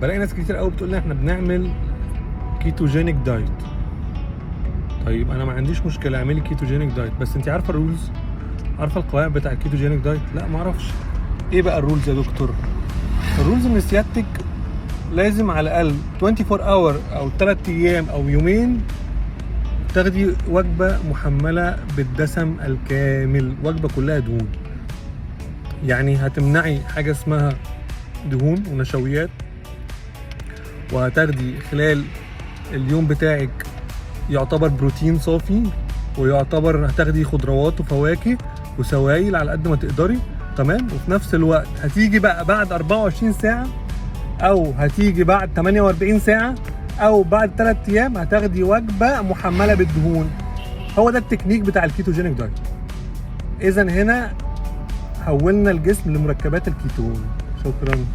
بلاقي ناس كتير قوي بتقول لي احنا بنعمل كيتوجينيك دايت. طيب انا ما عنديش مشكله، اعملي كيتوجينيك دايت، بس انت عارفه الرولز؟ عارفه القواعد بتاع الكيتوجينيك دايت؟ لا ما اعرفش. ايه بقى الرولز يا دكتور؟ الرولز ان سيادتك لازم على الاقل 24 اور او 3 ايام او يومين تاخدي وجبه محمله بالدسم الكامل، وجبه كلها دهون. يعني هتمنعي حاجه اسمها دهون ونشويات، وهتاخدي خلال اليوم بتاعك يعتبر بروتين صافي، ويعتبر هتاخدي خضروات وفواكه وسوائل على قد ما تقدري، تمام. وفي نفس الوقت هتيجي بقى بعد 24 ساعة او هتيجي بعد 48 ساعة او بعد 3 ايام هتاخدي وجبة محملة بالدهون. هو ده التكنيك بتاع الكيتوجينيك دايت. اذا هنا حولنا الجسم لمركبات الكيتون. شكرا.